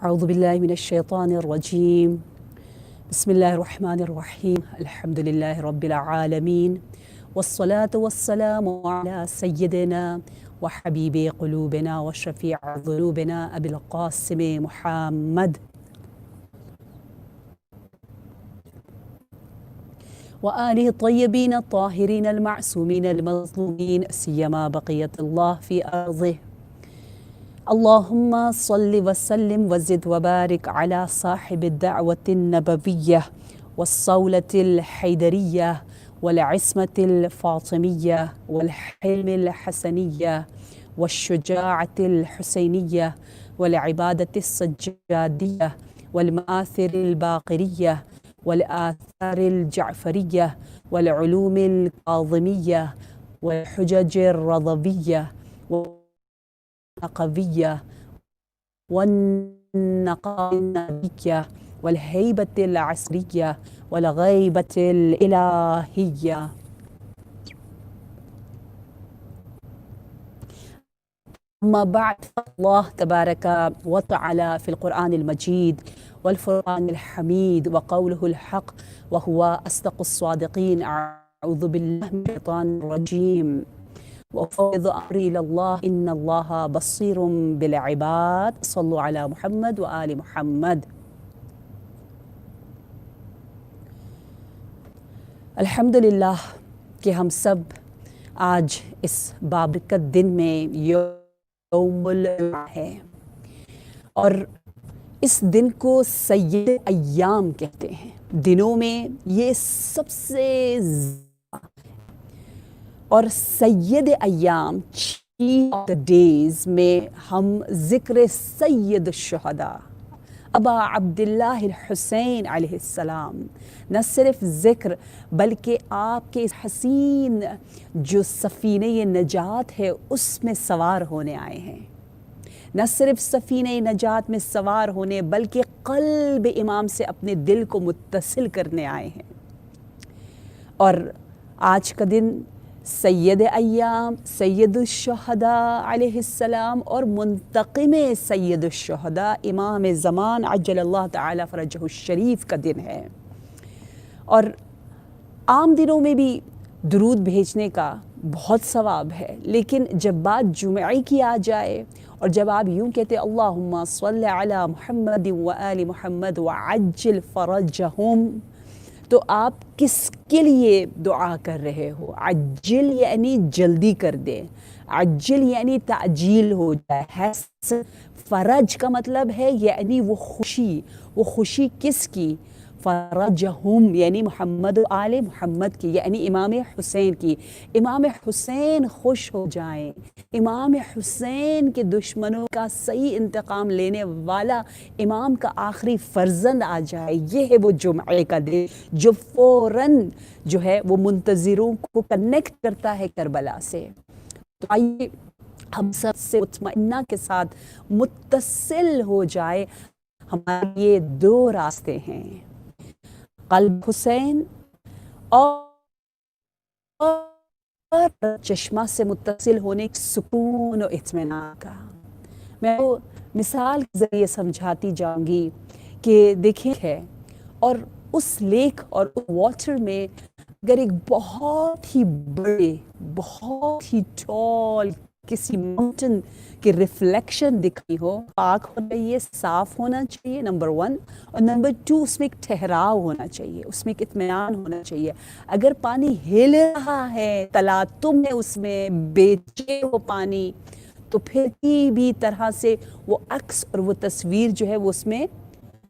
أعوذ بالله من الشيطان الرجيم. بسم الله الرحمن الرحيم. الحمد لله رب العالمين، والصلاة والسلام على سيدنا وحبيب قلوبنا وشفيع ذنوبنا أبي القاسم محمد وآله الطيبين الطاهرين المعصومين المظلومين، سيما بقية الله في أرضه. اللهم صل وسلم وزد وبارك على صاحب الدعوة النبوية والصولة الحيدرية والعصمة الفاطمية والحلم الحسنية والشجاعة الحسينية والعبادة السجادية والمآثر الباقرية والآثار الجعفرية والعلوم الكاظمية والحجج الرضوية والنقوية والنقاء النبية والهيبة العصرية والغيبة الإلهية. أما بعد، الله تبارك وتعالى في القرآن المجيد والفرقان الحميد وقوله الحق وهو أصدق الصادقين. أعوذ بالله من الشيطان الرجيم وأفوض أمري إلى الله إن الله بصير بالعباد. صلوا على محمد وآل محمد. الحمدللہ کہ ہم سب آج اس بابرکت دن میں یوم الجمعہ ہے اور اس دن کو سید ایام کہتے ہیں. دنوں میں یہ سب سے اور سید ایام چیف آف دا ڈیز میں ہم ذکر سید الشہداء ابا عبداللہ الحسین علیہ السلام نہ صرف ذکر بلکہ آپ کے اس حسین جو سفینہ نجات ہے اس میں سوار ہونے آئے ہیں. نہ صرف سفینہ نجات میں سوار ہونے بلکہ قلب امام سے اپنے دل کو متصل کرنے آئے ہیں. اور آج کا دن سید ایام، سید الشہداء علیہ السلام اور منتقم سید الشہداء امام زمان عجل اللہ تعالی فرجہ الشریف کا دن ہے. اور عام دنوں میں بھی درود بھیجنے کا بہت ثواب ہے، لیکن جب بات جمعے کی آ جائے اور جب آپ یوں کہتے اللہم صلی علی محمد و آل محمد وعجل فرجہم، تو آپ کس کے لیے دعا کر رہے ہو؟ عجل یعنی جلدی کر دے، عجل یعنی تعجیل ہو جائے. فرج کا مطلب ہے یعنی وہ خوشی کس کی؟ فرجہم یعنی محمد و آل محمد کی، یعنی امام حسین کی. امام حسین خوش ہو جائیں، امام حسین کے دشمنوں کا صحیح انتقام لینے والا امام کا آخری فرزند آ جائے. یہ ہے وہ جمعے کا دن جو فوراً جو ہے وہ منتظروں کو کنیکٹ کرتا ہے کربلا سے. تو آئیے ہم سب سے مطمئنہ کے ساتھ متصل ہو جائے. ہمارے یہ دو راستے ہیں، قلب حسین اور چشمہ سے متصل ہونے سکون و اطمینان کا. میں وہ مثال کے ذریعے سمجھاتی جاؤں گی کہ دیکھیں ہے اور اس لیک اور اس واٹر میں اگر ایک بہت ہی بڑے بہت ہی ٹال کسی ماؤنٹن کی ریفلیکشن دکھائی ہو، پاک ہونا چاہیے، صاف ہونا چاہیے نمبر 1، اور نمبر 2 اس میں ایک ٹھہراؤ ہونا چاہیے، اس میں ایک اطمینان ہونا چاہیے. اگر پانی ہل رہا ہے، تلاطم ہے اس میں، بیچے ہو پانی، تو پھر کسی بھی طرح سے وہ عکس اور وہ تصویر جو ہے وہ اس میں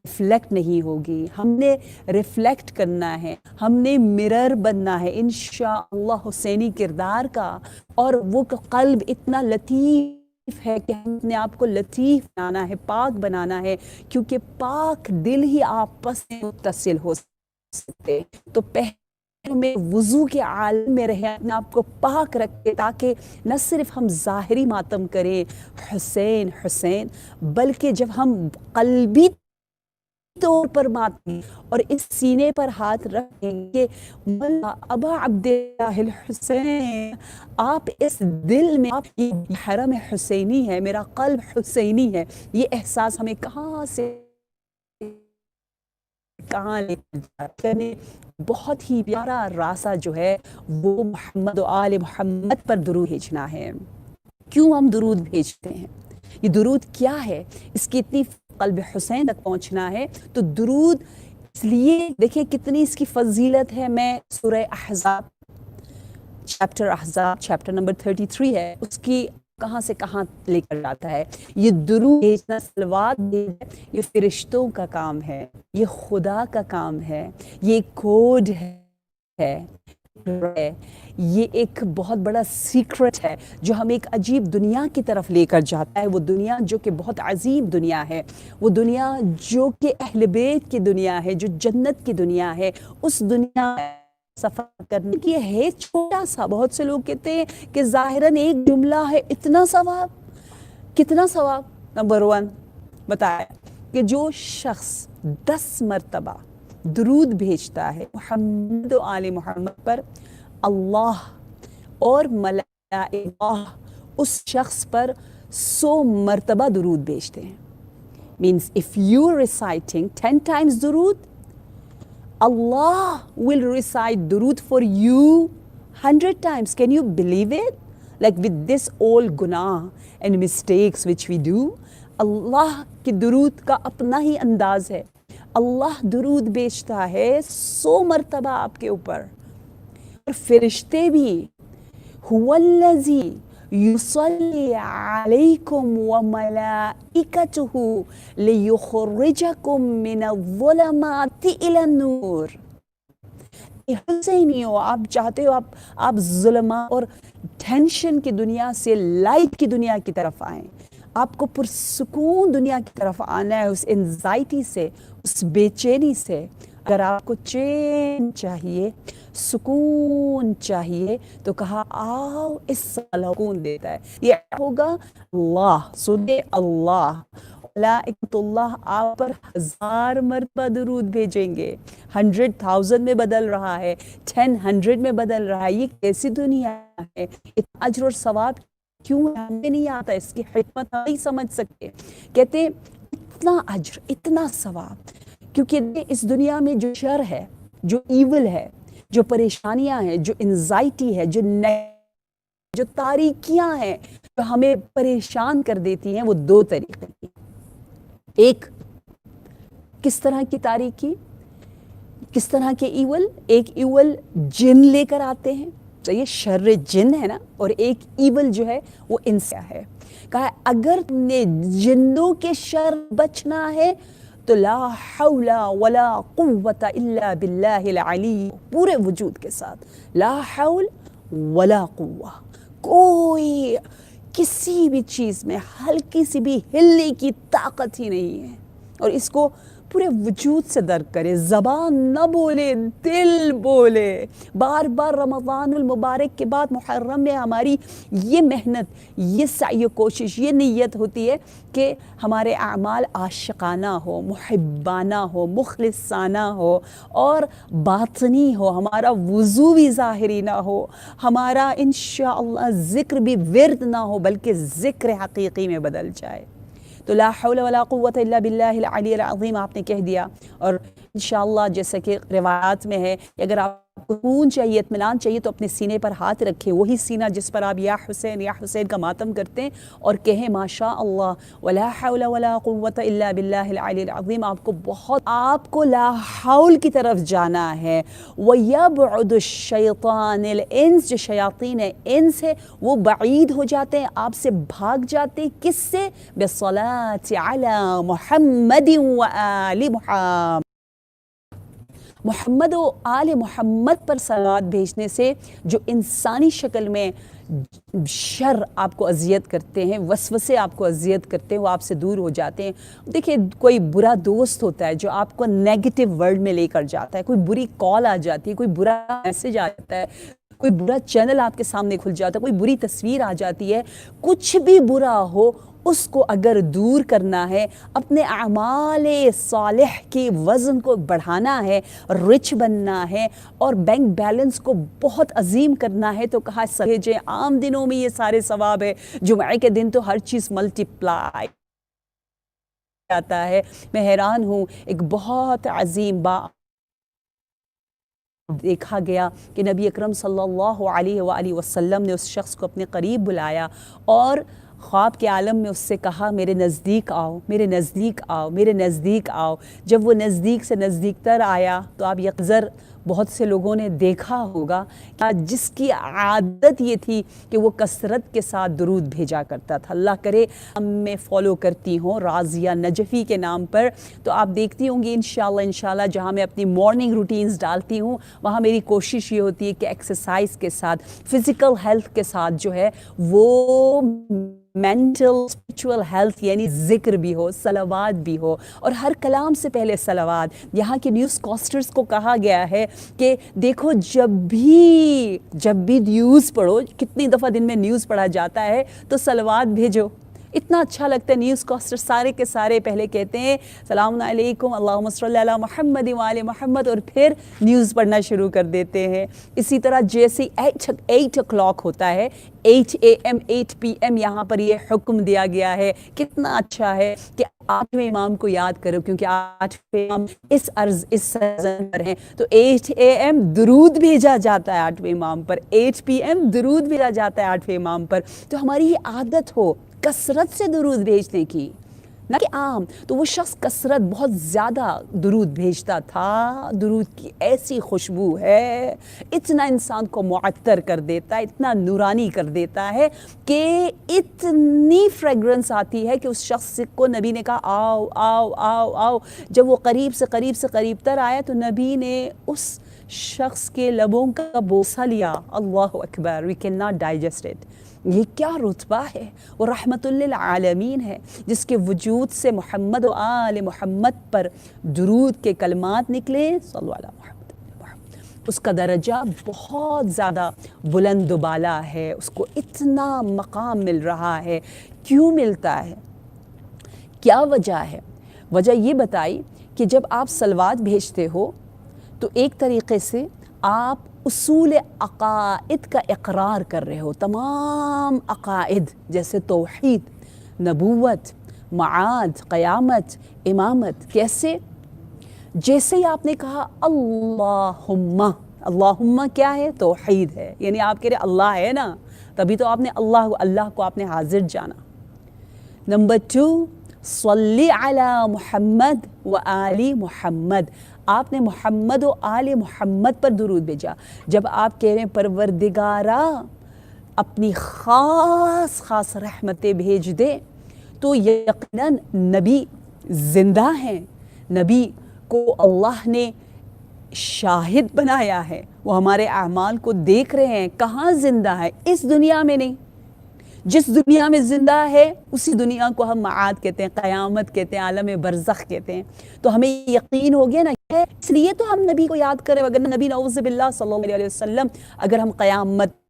ریفلیکٹ نہیں ہوگی. ہم نے ریفلیکٹ کرنا ہے، ہم نے مرر بننا ہے انشاءاللہ حسینی کردار کا. اور وہ قلب اتنا لطیف ہے کہ ہم اپنے آپ کو لطیف بنانا ہے، پاک بنانا ہے، کیونکہ پاک دل ہی آپس میں متصل ہو سکتے. تو پہلے میں وضو کے عالم میں رہے، اپنے آپ کو پاک رکھے، تاکہ نہ صرف ہم ظاہری ماتم کریں حسین حسین، بلکہ جب ہم قلبی طور پر ماتم اور اس سینے پر ہاتھ رکھیں کہ مولا ابا عبداللہ الحسین، آپ اس دل میں، آپ یہ حرم حسینی ہے، میرا قلب حسینی ہے، یہ احساس ہمیں کہاں سے کہاں لے جاتے ہیں۔ بہت ہی پیارا راستہ جو ہے وہ محمد و آل محمد پر درود بھیجنا ہے۔ کیوں ہم درود بھیجتے ہیں؟ یہ درود کیا ہے؟ اس کی اتنی قلب حسین تک پہنچنا ہے تو درود اس لیے دیکھیں کتنی اس کی فضیلت ہے۔ میں سورہ احزاب چیپٹر نمبر 33 ہے، اس کی کہاں سے کہاں لے کر جاتا ہے۔ یہ درود بھیجنا، صلوات بھیجنا، یہ فرشتوں کا کام ہے، یہ خدا کا کام ہے، یہ کوڈ ہے، یہ ایک بہت بڑا سیکرٹ ہے جو ہمیں ایک عجیب دنیا کی طرف لے کر جاتا ہے۔ وہ دنیا جو کہ بہت عظیم دنیا ہے، وہ دنیا جو کہ اہل بیت کی دنیا ہے، جو جنت کی دنیا ہے، اس دنیا سفر کرنے کی ہے چھوٹا سا۔ بہت سے لوگ کہتے ہیں کہ ظاہراً ایک جملہ ہے، اتنا ثواب، کتنا ثواب؟ نمبر 1 بتایا کہ جو شخص 10 مرتبہ درود بھیجتا ہے محمد و آل محمد پر، اللہ اور ملائکہ اس شخص پر 100 مرتبہ درود بھیجتے ہیں۔ Means if you are reciting 10 times درود، Allah will recite درود for you 100 times. Can you believe it? Like with this all گناہ and mistakes which we do، اللہ کی درود کا اپنا ہی انداز ہے۔ اللہ درود بھیجتا ہے 100 مرتبہ آپ کے اوپر، اور فرشتے بھی۔ هو الذی یصلی علیکم وملائکتہ لیخرجکم من الظلمات الی النور۔ حسینیوں، آپ چاہتے ہو آپ ظلمات اور ٹینشن کی دنیا سے لائٹ کی دنیا کی طرف آئیں، آپ کو پرسکون دنیا کی طرف آنا ہے، اس انزائٹی سے، اس بے چینی سے۔ اگر آپ کو چین چاہیے، سکون چاہیے، تو کہا آؤ اس سکون دیتا ہے۔ یہ ہوگا اللہ، سنے اللہ، ملائکۃ اللہ آپ پر 1000 مرتبہ درود بھیجیں گے۔ 100,000 میں بدل رہا ہے، 10 میں بدل رہا ہے۔ یہ کیسی دنیا ہے؟ اتنا اجر اور ثواب کیوں ہمیں نہیں آتا؟ اس کی حکمت نہیں سمجھ سکتے۔ کہتے ہیں اتنا اجر، اتنا ثواب، کیونکہ اس دنیا میں جو شر ہے، جو ایول ہے، جو پریشانیاں ہیں، جو انزائٹی ہے، جو تاریکیاں ہیں، جو ہمیں پریشان کر دیتی ہیں، وہ 2 طریقے کی۔ ایک کس طرح کی تاریکی، کس طرح کے ایول؟ ایک ایول جن لے کر آتے ہیں، تو یہ شر جن ہے نا، اور ایک ایول جو ہے وہ انسا ہے۔ کہا اگر تم نے جنوں کے شر بچنا ہے تو لا حول ولا قوت الا باللہ العلی، پورے وجود کے ساتھ لا حول ولا قوہ، کوئی کسی بھی چیز میں ہلکی سی بھی ہلنے کی طاقت ہی نہیں ہے۔ اور اس کو پورے وجود سے درک کرے، زبان نہ بولے، دل بولے۔ بار بار رمضان المبارک کے بعد محرم میں ہماری یہ محنت، یہ سعی و کوشش، یہ نیت ہوتی ہے کہ ہمارے اعمال عاشقانہ ہو، محبانہ ہو، مخلصانہ ہو اور باطنی ہو، ہمارا وضو بھی ظاہری نہ ہو، ہمارا انشاءاللہ ذکر بھی ورد نہ ہو بلکہ ذکر حقیقی میں بدل جائے۔ تو لا حول ولا قوت الا باللہ العلی العظیم آپ نے کہہ دیا، اور انشاءاللہ جیسا کہ روایات میں ہے کہ اگر آپ کو سکون چاہیے، اطمینان چاہیے، تو اپنے سینے پر ہاتھ رکھیں، وہی سینہ جس پر آپ یا حسین کا ماتم کرتے ہیں، اور کہیں ماشاء اللہ ولا حول ولا قوت الا باللہ العلی العظیم۔ آپ کو بہت، آپ کو لا حول کی طرف جانا ہے۔ وَيَبْعُدُ الشَّيْطَانِ الْإِنسِ، جو شیاطین انس ہے وہ بعید ہو جاتے ہیں، آپ سے بھاگ جاتے ہیں۔ کس سے؟ بِالصَّلَاةِ عَلَى مُحَمَّدٍ وَآلِ محمد، محمد و آل محمد پر صلوات بھیجنے سے جو انسانی شکل میں شر آپ کو اذیت کرتے ہیں، وسوسے آپ کو اذیت کرتے ہیں، وہ آپ سے دور ہو جاتے ہیں۔ دیکھیں کوئی برا دوست ہوتا ہے جو آپ کو نیگیٹو ورلڈ میں لے کر جاتا ہے، کوئی بری کال آ جاتی ہے، کوئی برا میسج آ جاتا ہے، کوئی برا چینل آپ کے سامنے کھل جاتا ہے، کوئی بری تصویر آ جاتی ہے، کچھ بھی برا ہو اس کو اگر دور کرنا ہے، اپنے اعمال صالح کے وزن کو بڑھانا ہے، رچ بننا ہے اور بینک بیلنس کو بہت عظیم کرنا ہے، تو کہا سہجے عام دنوں میں یہ سارے ثواب ہے، جمعے کے دن تو ہر چیز ملٹیپلائی آتا ہے۔ میں حیران ہوں، ایک بہت عظیم دیکھا گیا کہ نبی اکرم صلی اللہ علیہ وآلہ وسلم نے اس شخص کو اپنے قریب بلایا اور خواب کے عالم میں اس سے کہا میرے نزدیک آؤ، میرے نزدیک آؤ، میرے نزدیک آؤ۔ جب وہ نزدیک سے نزدیک تر آیا تو آپ یکزر بہت سے لوگوں نے دیکھا ہوگا کہ جس کی عادت یہ تھی کہ وہ کثرت کے ساتھ درود بھیجا کرتا تھا۔ اللہ کرے ہم میں فالو کرتی ہوں راضیہ نجفی کے نام پر، تو آپ دیکھتی ہوں گی انشاءاللہ جہاں میں اپنی مارننگ روٹینز ڈالتی ہوں وہاں میری کوشش یہ ہوتی ہے کہ ایکسرسائز کے ساتھ، فزیکل ہیلتھ کے ساتھ جو ہے وہ مینٹل اسپریچول ہیلتھ یعنی ذکر بھی ہو، صلوات بھی ہو، اور ہر کلام سے پہلے صلوات۔ یہاں کے نیوز کاسٹرز کو کہا گیا ہے کہ دیکھو جب بھی نیوز پڑھو، کتنی دفعہ دن میں نیوز پڑھا جاتا ہے، تو صلوات بھیجو۔ اتنا اچھا لگتا ہے، نیوز کاسٹر سارے کے سارے پہلے کہتے ہیں سلام علیکم اللہم صلی علی محمد وآل محمد، اور پھر نیوز پڑھنا شروع کر دیتے ہیں۔ اسی طرح جیسے 8 o'clock ہوتا ہے، 8 AM 8 PM یہاں پر یہ حکم دیا گیا ہے۔ کتنا اچھا ہے کہ 8ویں امام کو یاد کرو، کیونکہ 8ویں امام اس سرزمین پر ہیں، تو 8 AM درود بھیجا جاتا ہے 8ویں امام پر، 8 PM درود بھیجا جاتا ہے 8ویں امام پر۔ تو ہماری یہ عادت ہو کثرت سے درود بھیجنے کی، نہ کہ عام۔ تو وہ شخص کثرت بہت زیادہ درود بھیجتا تھا۔ درود کی ایسی خوشبو ہے، اتنا انسان کو معطر کر دیتا ہے، اتنا نورانی کر دیتا ہے کہ اتنی فریگرنس آتی ہے کہ اس شخص کو نبی نے کہا آؤ آؤ آؤ آؤ۔ جب وہ قریب سے قریب تر آیا تو نبی نے اس شخص کے لبوں کا بوسہ لیا۔ اللہ اکبر، we can not digest it. یہ کیا رتبہ ہے، وہ رحمت للعالمین ہے جس کے وجود سے محمد و آل محمد پر درود کے کلمات نکلے، صلی اللہ علیہ محمد۔ اس کا درجہ بہت زیادہ بلند و بالا ہے، اس کو اتنا مقام مل رہا ہے۔ کیوں ملتا ہے؟ کیا وجہ ہے؟ وجہ یہ بتائی کہ جب آپ صلوات بھیجتے ہو تو ایک طریقے سے آپ اصول عقائد کا اقرار کر رہے ہو۔ تمام عقائد جیسے توحید، نبوت، معاد، قیامت، امامت، کیسے؟ جیسے ہی آپ نے کہا اللہم کیا ہے؟ توحید ہے، یعنی آپ کہہ رہے اللہ ہے نا، تبھی تو آپ نے اللہ کو آپ نے حاضر جانا۔ نمبر 2، صلی علی محمد و آل محمد، آپ نے محمد و آل محمد پر درود بھیجا۔ جب آپ کہہ رہے ہیں پروردگارا اپنی خاص رحمتیں بھیج دے، تو یقیناً نبی زندہ ہیں، نبی کو اللہ نے شاہد بنایا ہے، وہ ہمارے اعمال کو دیکھ رہے ہیں۔ کہاں زندہ ہے؟ اس دنیا میں نہیں، جس دنیا میں زندہ ہے اسی دنیا کو ہم معاد کہتے ہیں، قیامت کہتے ہیں، عالم برزخ کہتے ہیں۔ تو ہمیں یقین ہو گیا نا، اس لیے تو ہم نبی کو یاد کریں، اگر نبی نعوذ باللہ صلی اللہ علیہ وسلم اگر ہم قیامت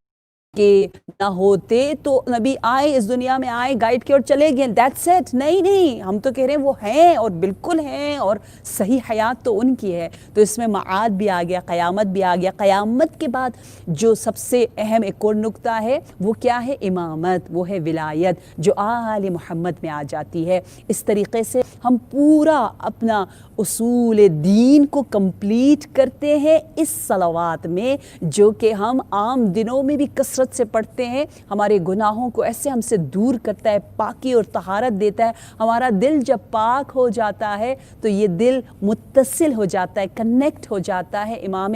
کے نہ ہوتے تو نبی آئے اس دنیا میں، آئے گائیڈ کے اور چلے گئے، دیٹس اٹ۔ نہیں، ہم تو کہہ رہے ہیں وہ ہیں اور بالکل ہیں، اور صحیح حیات تو ان کی ہے۔ تو اس میں معاد بھی آ گیا، قیامت بھی آ گیا۔ قیامت کے بعد جو سب سے اہم ایک اور نقطہ ہے وہ کیا ہے؟ امامت، وہ ہے ولایت جو آل محمد میں آ جاتی ہے۔ اس طریقے سے ہم پورا اپنا اصول دین کو کمپلیٹ کرتے ہیں اس صلوات میں، جو کہ ہم عام دنوں میں بھی کثرت سے پڑھتے ہیں۔ ہمارے گناہوں کو ایسے ہم سے دور کرتا ہے، پاکی اور طہارت دیتا ہے۔ ہمارا دل جب پاک ہو جاتا ہے تو یہ دل متصل ہو جاتا ہے، کنیکٹ ہو جاتا ہے امام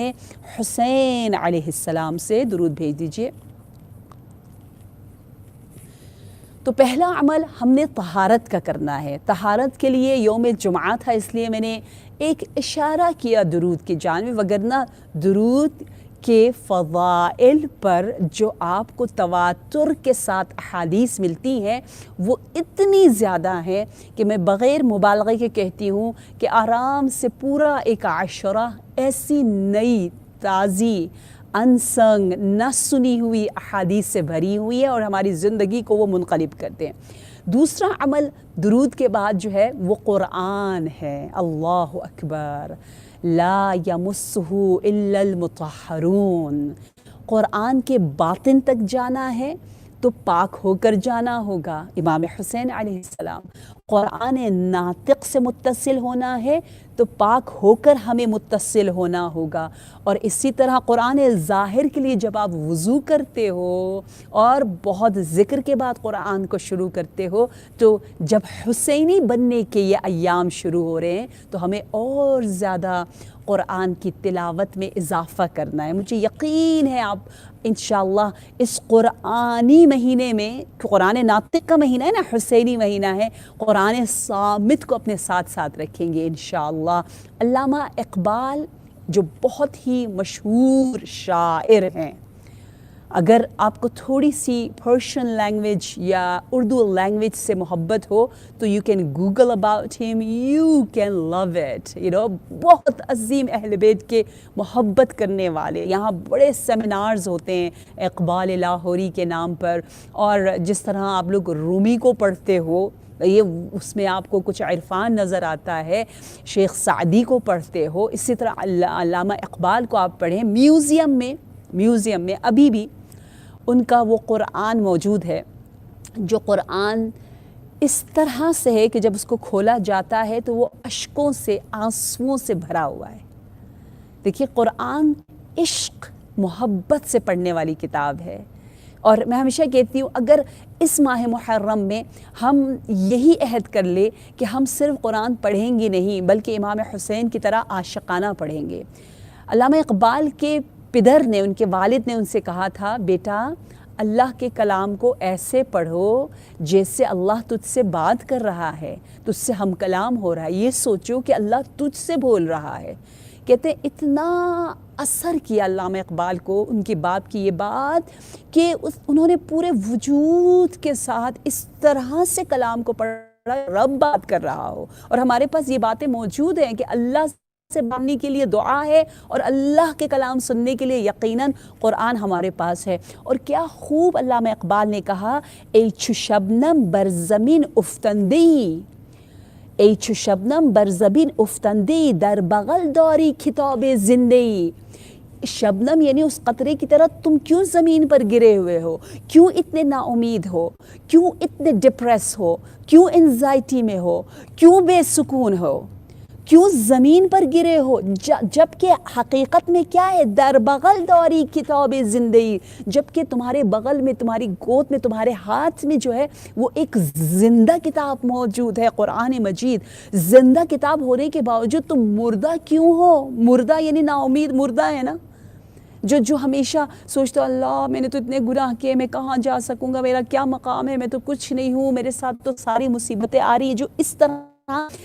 حسین علیہ السلام سے۔ درود بھیج دیجئے۔ تو پہلا عمل ہم نے طہارت کا کرنا ہے۔ طہارت کے لیے یوم جمعہ تھا، اس لیے میں نے ایک اشارہ کیا درود کی جانب، وگرنہ درود کے فضائل پر جو آپ کو تواتر کے ساتھ احادیث ملتی ہیں وہ اتنی زیادہ ہیں کہ میں بغیر مبالغے کے کہتی ہوں کہ آرام سے پورا ایک عشرہ ایسی نئی تازی انسنگ نہ سنی ہوئی احادیث سے بھری ہوئی ہے اور ہماری زندگی کو وہ منقلب کرتے ہیں۔ دوسرا عمل درود کے بعد جو ہے وہ قرآن ہے. اللہ اکبر. لا یمسہ الا المطہرون. قرآن کے باطن تک جانا ہے تو پاک ہو کر جانا ہوگا. امام حسین علیہ السلام. قرآن ناطق سے متصل ہونا ہے تو پاک ہو کر ہمیں متصل ہونا ہوگا. اور اسی طرح قرآن ظاہر کے لیے جب آپ وضو کرتے ہو اور بہت ذکر کے بعد قرآن کو شروع کرتے ہو تو جب حسینی بننے کے یہ ایام شروع ہو رہے ہیں تو ہمیں اور زیادہ قرآن کی تلاوت میں اضافہ کرنا ہے. مجھے یقین ہے آپ انشاءاللہ اس قرآنی مہینے میں، قرآن ناطق کا مہینہ ہے نا، حسینی مہینہ ہے، قرآن صامت کو اپنے ساتھ ساتھ رکھیں گے انشاءاللہ. علامہ اقبال جو بہت ہی مشہور شاعر ہیں، اگر آپ کو تھوڑی سی پرشین لینگویج یا اردو لینگویج سے محبت ہو تو یو کین گوگل اباؤٹ ہم، یو کین لو اٹ. بہت عظیم اہل بیت کے محبت کرنے والے. یہاں بڑے سیمینارز ہوتے ہیں اقبال لاہوری کے نام پر، اور جس طرح آپ لوگ رومی کو پڑھتے ہو یہ اس میں آپ کو کچھ عرفان نظر آتا ہے، شیخ سعدی کو پڑھتے ہو، اسی طرح علامہ اقبال کو آپ پڑھیں. میوزیم میں ابھی بھی ان کا وہ قرآن موجود ہے جو قرآن اس طرح سے ہے کہ جب اس کو کھولا جاتا ہے تو وہ اشکوں سے، آنسوؤں سے بھرا ہوا ہے. دیکھیے قرآن عشق محبت سے پڑھنے والی کتاب ہے. اور میں ہمیشہ کہتی ہوں اگر اس ماہ محرم میں ہم یہی عہد کر لے کہ ہم صرف قرآن پڑھیں گے نہیں بلکہ امام حسین کی طرح عاشقانہ پڑھیں گے. علامہ اقبال کے پدر نے، ان کے والد نے ان سے کہا تھا، بیٹا اللہ کے کلام کو ایسے پڑھو جیسے اللہ تجھ سے بات کر رہا ہے، تجھ سے ہم کلام ہو رہا ہے. یہ سوچو کہ اللہ تجھ سے بول رہا ہے. کہتے ہیں اتنا اثر کیا علامہ اقبال کو ان کی باپ کی یہ بات کہ انہوں نے پورے وجود کے ساتھ اس طرح سے کلام کو پڑھا رب بات کر رہا ہو. اور ہمارے پاس یہ باتیں موجود ہیں کہ اللہ سے باننے کے لیے دعا ہے اور اللہ کے کلام سننے کے لیے یقیناً قرآن ہمارے پاس ہے. اور کیا خوب علامہ اقبال نے کہا، ای چو شبنم بر زمین افتندی، ای چو شبنم بر زمین افتندی، در بغل داری کتاب زندگی. شبنم یعنی اس قطرے کی طرح تم کیوں زمین پر گرے ہوئے ہو، کیوں اتنے نا امید ہو، کیوں اتنے ڈپریس ہو، کیوں انزائٹی میں ہو، کیوں بے سکون ہو، کیوں زمین پر گرے ہو، جبکہ حقیقت میں کیا ہے، در بغل داری کتاب زندگی، جبکہ تمہارے بغل میں، تمہاری گود میں، تمہارے ہاتھ میں جو ہے وہ ایک زندہ کتاب موجود ہے، قرآن مجید. زندہ کتاب ہونے کے باوجود تم مردہ کیوں ہو؟ مردہ یعنی نا امید مردہ ہے نا، جو ہمیشہ سوچتا اللہ میں نے تو اتنے گناہ کیے، میں کہاں جا سکوں گا، میرا کیا مقام ہے، میں تو کچھ نہیں ہوں، میرے ساتھ تو ساری مصیبتیں آ رہی ہیں. جو اس طرح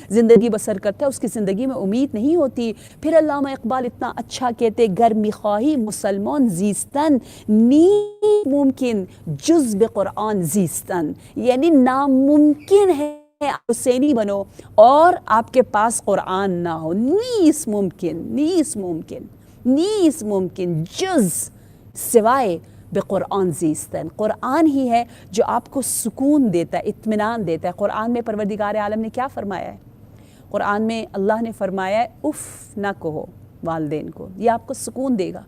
زندگی بسر کرتا ہے اس کی زندگی میں امید نہیں ہوتی. پھر علامہ اقبال اتنا اچھا کہتے، گر میخواہی مسلمان زیستن نیست ممکن جز بے قرآن زیستن، یعنی ناممکن ہے حسینی بنو اور آپ کے پاس قرآن نہ ہو. نیست ممکن جز سوائے بے قرآن زیستن. قرآن ہی ہے جو آپ کو سکون دیتا ہے، اطمینان دیتا ہے. قرآن میں پروردگار عالم نے کیا فرمایا ہے؟ قرآن میں اللہ نے فرمایا ہے اف نہ کہو والدین کو، یہ آپ کو سکون دے گا.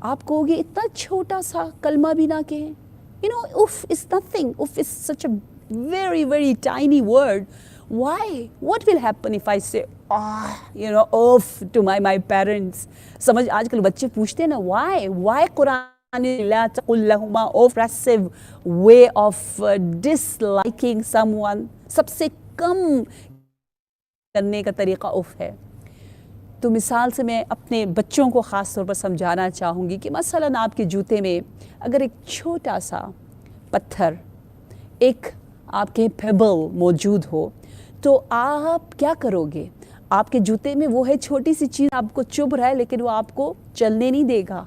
آپ کہو گے اتنا چھوٹا سا کلمہ بھی نہ کہیں، if is nothing, if is such a very very tiny word. Why? What will happen if I say off to my parents? سمجھ آج کل بچے پوچھتے ہیں نا why قرآن لا تقل لہما oppressive way of disliking someone. سب سے کم کرنے کا طریقہ اف ہے. تو مثال سے میں اپنے بچوں کو خاص طور پر سمجھانا چاہوں گی کہ مثلاً آپ کے جوتے میں اگر ایک چھوٹا سا پتھر، ایک آپ کے پیبل موجود ہو تو آپ کیا کرو گے؟ آپ کے جوتے میں وہ ہے چھوٹی سی چیز، آپ کو چبھ رہا ہے لیکن وہ آپ کو چلنے نہیں دے گا،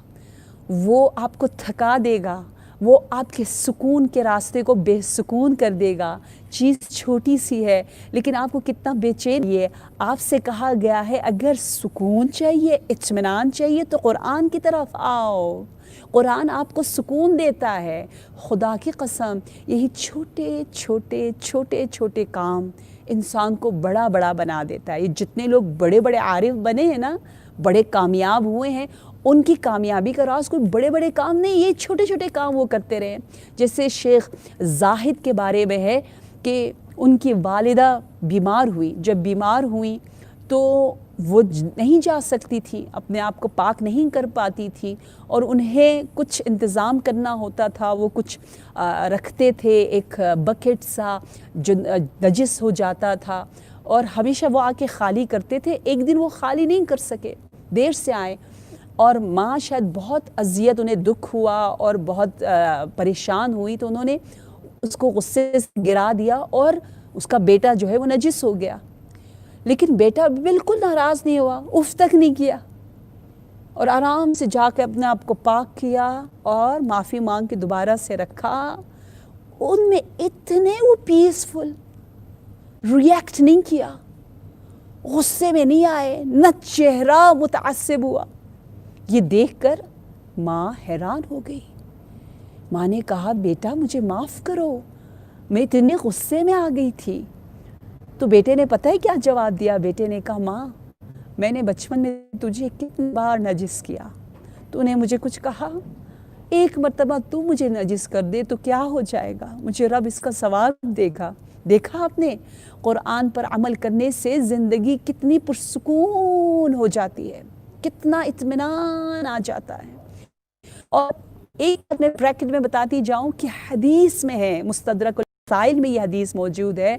وہ آپ کو تھکا دے گا، وہ آپ کے سکون کے راستے کو بے سکون کر دے گا۔ چیز چھوٹی سی ہے لیکن آپ کو کتنا بے چین ہے۔ آپ سے کہا گیا ہے اگر سکون چاہیے، اطمینان چاہیے تو قرآن کی طرف آؤ، قرآن آپ کو سکون دیتا ہے۔ خدا کی قسم یہی چھوٹے چھوٹے چھوٹے چھوٹے کام انسان کو بڑا بڑا بنا دیتا ہے۔ یہ جتنے لوگ بڑے بڑے عارف بنے ہیں نا، بڑے کامیاب ہوئے ہیں، ان کی کامیابی کا راز کوئی بڑے بڑے کام نہیں، یہ چھوٹے چھوٹے کام وہ کرتے رہے۔ جیسے شیخ زاہد کے بارے میں ہے کہ ان کی والدہ بیمار ہوئی، جب بیمار ہوئیں تو وہ نہیں جا سکتی تھی، اپنے آپ کو پاک نہیں کر پاتی تھی، اور انہیں کچھ انتظام کرنا ہوتا تھا۔ وہ کچھ رکھتے تھے، ایک بکٹ سا جو نجس ہو جاتا تھا، اور ہمیشہ وہ آ کے خالی کرتے تھے۔ ایک دن وہ خالی نہیں کر سکے، دیر سے آئے، اور ماں شاید بہت اذیت، انہیں دکھ ہوا اور بہت پریشان ہوئی، تو انہوں نے اس کو غصے سے گرا دیا اور اس کا بیٹا جو ہے وہ نجس ہو گیا۔ لیکن بیٹا بالکل ناراض نہیں ہوا، اف تک نہیں کیا، اور آرام سے جا کے اپنے آپ کو پاک کیا اور معافی مانگ کے دوبارہ سے رکھا۔ ان میں اتنے وہ پیسفل، ریئیکٹ نہیں کیا، غصے میں نہیں آئے، نہ چہرہ متعصب ہوا۔ یہ دیکھ کر ماں حیران ہو گئی۔ ماں نے کہا بیٹا مجھے معاف کرو، میں اتنے غصے میں آ گئی تھی۔ تو بیٹے نے پتہ ہے کیا جواب دیا؟ بیٹے نے کہا ماں میں نے بچپن میں تجھے کتنی بار نجس کیا، تو نے مجھے کچھ کہا؟ ایک مرتبہ تو مجھے نجس کر دے تو کیا ہو جائے گا، مجھے رب اس کا ثواب دے گا۔ دیکھا آپ نے قرآن پر عمل کرنے سے زندگی کتنی پرسکون ہو جاتی ہے، کتنا اطمینان آ جاتا ہے۔ اور ایک اپنے بریکٹ میں بتاتی جاؤں کہ حدیث میں ہے، مستدرک الوسائل میں یہ حدیث موجود ہے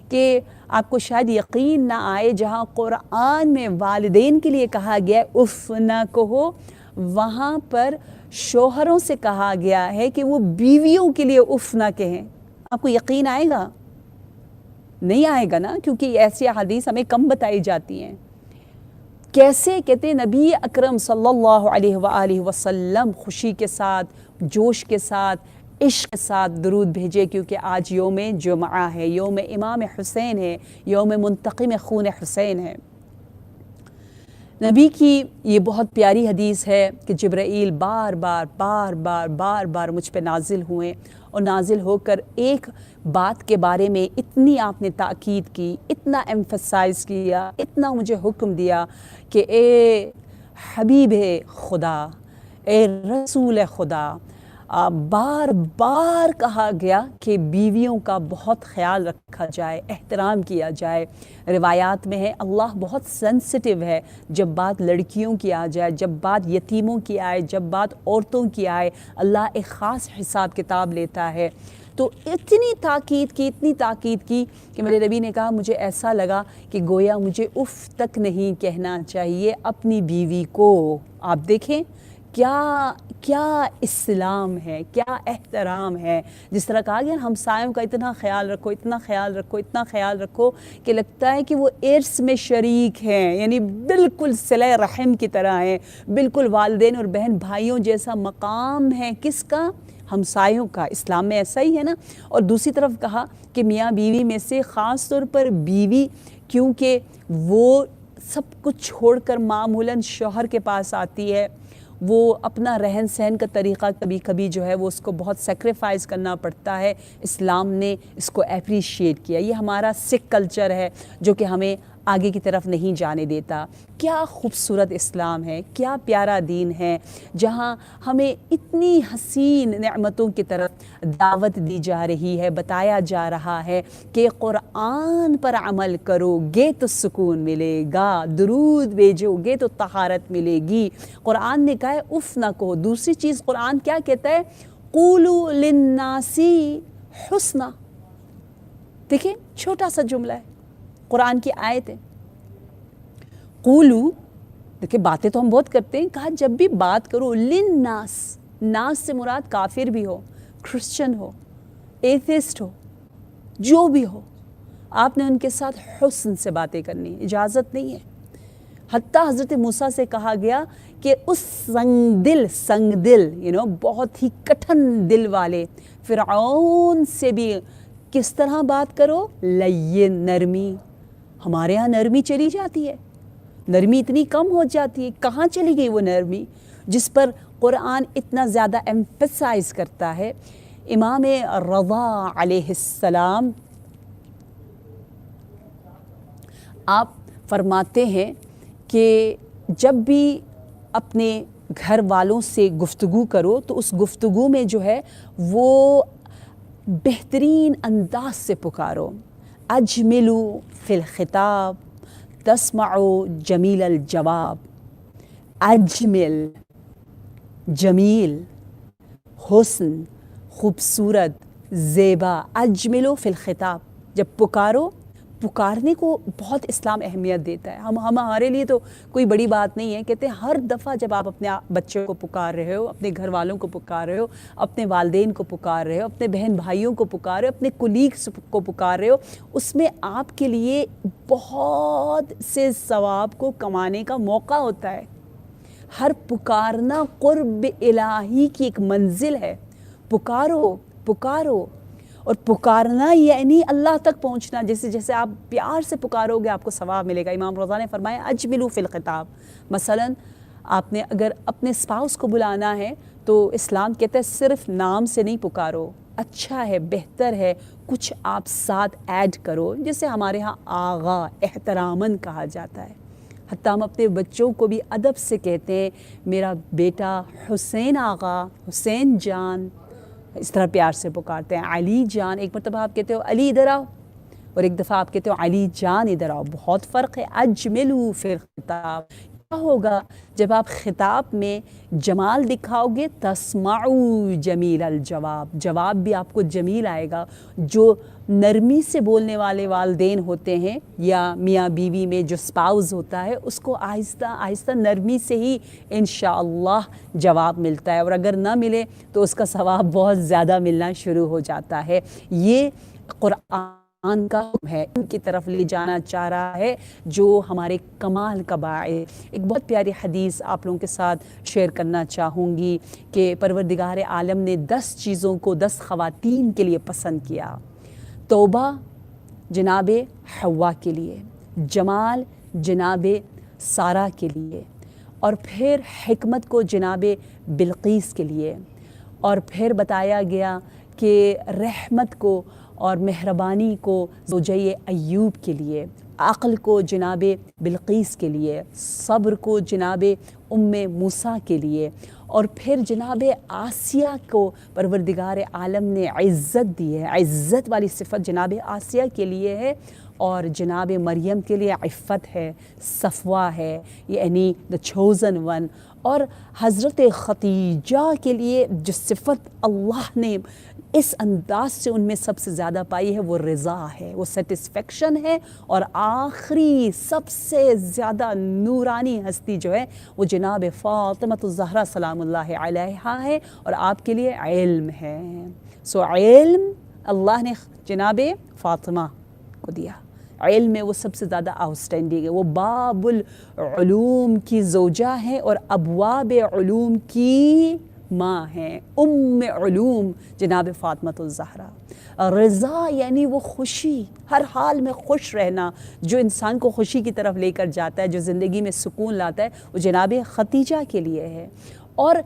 کہ آپ کو شاید یقین نہ آئے، جہاں قرآن میں والدین کے لیے کہا گیا اف نہ کہو، وہاں پر شوہروں سے کہا گیا ہے کہ وہ بیویوں کے لیے اف نہ کہیں۔ آپ کو یقین آئے گا؟ نہیں آئے گا نا، کیونکہ ایسی حدیث ہمیں کم بتائی جاتی ہیں۔ کیسے کہتے نبی اکرم صلی اللہ علیہ وآلہ وسلم خوشی کے ساتھ، جوش کے ساتھ، عشق کے ساتھ درود بھیجے، کیونکہ آج یوم جمعہ ہے، یوم امام حسین ہے، یوم منتقم خون حسین ہے۔ نبی کی یہ بہت پیاری حدیث ہے کہ جبرائیل بار بار بار بار بار بار مجھ پہ نازل ہوئے، اور نازل ہو کر ایک بات کے بارے میں اتنی آپ نے تاکید کی، اتنا ایمفسائز کیا، اتنا مجھے حکم دیا کہ اے حبیب خدا، اے رسول خدا، بار بار کہا گیا کہ بیویوں کا بہت خیال رکھا جائے، احترام کیا جائے۔ روایات میں ہے اللہ بہت سینسٹیو ہے، جب بات لڑکیوں کی آ جائے، جب بات یتیموں کی آئے، جب بات عورتوں کی آئے، اللہ ایک خاص حساب کتاب لیتا ہے۔ تو اتنی تاکید کی، اتنی تاکید کی کہ میرے نبی نے کہا مجھے ایسا لگا کہ گویا مجھے اف تک نہیں کہنا چاہیے اپنی بیوی کو۔ آپ دیکھیں کیا اسلام ہے، کیا احترام ہے۔ جس طرح کہا گیا ہمسایوں کا اتنا خیال رکھو، اتنا خیال رکھو، اتنا خیال رکھو کہ لگتا ہے کہ وہ ارث میں شریک ہیں، یعنی بالکل صلہ رحم کی طرح ہیں، بالکل والدین اور بہن بھائیوں جیسا مقام ہے۔ کس کا؟ ہمسایوں کا۔ اسلام میں ایسا ہی ہے نا۔ اور دوسری طرف کہا کہ میاں بیوی میں سے خاص طور پر بیوی، کیونکہ وہ سب کچھ چھوڑ کر معمولاً شوہر کے پاس آتی ہے، وہ اپنا رہن سہن کا طریقہ کبھی کبھی جو ہے وہ اس کو بہت سیکریفائز کرنا پڑتا ہے۔ اسلام نے اس کو اپریشیٹ کیا۔ یہ ہمارا سکھ کلچر ہے جو کہ ہمیں آگے کی طرف نہیں جانے دیتا۔ کیا خوبصورت اسلام ہے، کیا پیارا دین ہے، جہاں ہمیں اتنی حسین نعمتوں کی طرف دعوت دی جا رہی ہے، بتایا جا رہا ہے کہ قرآن پر عمل کرو گے تو سکون ملے گا، درود بھیجو گے تو طہارت ملے گی۔ قرآن نے کہا ہے اف نہ کہو۔ دوسری چیز قرآن کیا کہتا ہے؟ قولوا للناس حسنا۔ دیکھیں چھوٹا سا جملہ ہے، قرآن کی آیت ہے۔ قولو، دیکھیں باتیں تو ہم بہت کرتے ہیں، کہا جب بھی بات کرو للناس، ناس سے مراد کافر بھی ہو، کرسچن ہو، ایتھسٹ ہو، جو بھی ہو، آپ نے ان کے ساتھ حسن سے باتیں کرنی، اجازت نہیں ہے۔ حتیٰ حضرت موسیٰ سے کہا گیا کہ اس سنگ دل بہت ہی کٹھن دل والے فرعون سے بھی کس طرح بات کرو، لین، نرمی. ہمارے ہاں نرمی چلی جاتی ہے، نرمی اتنی کم ہو جاتی ہے. کہاں چلی گئی وہ نرمی جس پر قرآن اتنا زیادہ ایمفسائز کرتا ہے؟ امام رضا علیہ السلام آپ فرماتے ہیں کہ جب بھی اپنے گھر والوں سے گفتگو کرو تو اس گفتگو میں جو ہے وہ بہترین انداز سے پکارو. اجملو فی الخطاب تسمعو جمیل الجواب. اجمل، جمیل، حسن، خوبصورت، زیبا. اجملو فی الخطاب. جب پکارنے کو بہت اسلام اہمیت دیتا ہے. ہمارے لیے تو کوئی بڑی بات نہیں ہے. کہتے ہیں ہر دفعہ جب آپ اپنے بچے کو پکار رہے ہو، اپنے گھر والوں کو پکار رہے ہو، اپنے والدین کو پکار رہے ہو، اپنے بہن بھائیوں کو پکار رہے ہو، اپنے کولیگس کو پکار رہے ہو، اس میں آپ کے لیے بہت سے ثواب کو کمانے کا موقع ہوتا ہے. ہر پکارنا قرب الہی کی ایک منزل ہے. پکارو اور پکارنا یعنی اللہ تک پہنچنا. جیسے آپ پیار سے پکارو گے آپ کو ثواب ملے گا. امام رضا نے فرمایا اجملو فی الخطاب. مثلا آپ نے اگر اپنے اسپاؤس کو بلانا ہے تو اسلام کہتا ہے صرف نام سے نہیں پکارو، اچھا ہے، بہتر ہے، کچھ آپ ساتھ ایڈ کرو. جسے ہمارے ہاں آغا احتراماً کہا جاتا ہے. حتیٰ ہم اپنے بچوں کو بھی ادب سے کہتے ہیں میرا بیٹا حسین آغا، حسین جان، اس طرح پیار سے پکارتے ہیں. علی جان، ایک مرتبہ آپ کہتے ہو علی ادھر آؤ، اور ایک دفعہ آپ کہتے ہو علی جان ادھر آؤ. بہت فرق ہے. اجملو فی الخطاب. کیا ہوگا جب آپ خطاب میں جمال دکھاؤ گے؟ تسمعو جمیل الجواب. جواب بھی آپ کو جمیل آئے گا. جو نرمی سے بولنے والے والدین ہوتے ہیں یا میاں بیوی میں جو اسپاؤز ہوتا ہے اس کو آہستہ آہستہ نرمی سے ہی انشاءاللہ جواب ملتا ہے، اور اگر نہ ملے تو اس کا ثواب بہت زیادہ ملنا شروع ہو جاتا ہے. یہ قرآن کا حکم ہے، ان کی طرف لے جانا چاہ رہا ہے جو ہمارے کمال کا باعث. ایک بہت پیاری حدیث آپ لوگوں کے ساتھ شیئر کرنا چاہوں گی کہ پروردگار عالم نے 10 چیزوں کو 10 خواتین کے لیے پسند کیا. توبہ جناب حوا کے لیے، جمال جناب سارہ کے لیے، اور پھر حکمت کو جناب بلقیس کے لیے، اور پھر بتایا گیا کہ رحمت کو اور مہربانی کو زوجہ ایوب کے لیے، عقل کو جناب بلقیس کے لیے، صبر کو جناب موسیٰ کے لیے، اور پھر جناب آسیہ کو پروردگار عالم نے عزت دی ہے. عزت والی صفت جناب آسیہ کے لیے ہے، اور جناب مریم کے لیے عفت ہے، صفوہ ہے، یعنی the chosen one. اور حضرت خدیجہ کے لیے جو صفت اللہ نے اس انداز سے ان میں سب سے زیادہ پائی ہے وہ رضا ہے، وہ سیٹسفیکشن ہے. اور آخری سب سے زیادہ نورانی ہستی جو ہے وہ جناب فاطمہ الزہرا سلام اللہ علیہا ہے، اور آپ کے لیے علم ہے. سو علم اللہ نے جناب فاطمہ کو دیا. علم میں وہ سب سے زیادہ آؤٹسٹینڈنگ ہے. وہ باب العلوم کی زوجہ ہیں اور ابواب علوم کی ماں ہیں، علوم جناب فاطمہ الزہرا. رضا یعنی وہ خوشی، ہر حال میں خوش رہنا جو انسان کو خوشی کی طرف لے کر جاتا ہے، جو زندگی میں سکون لاتا ہے، وہ جناب خدیجہ کے لیے ہے. اور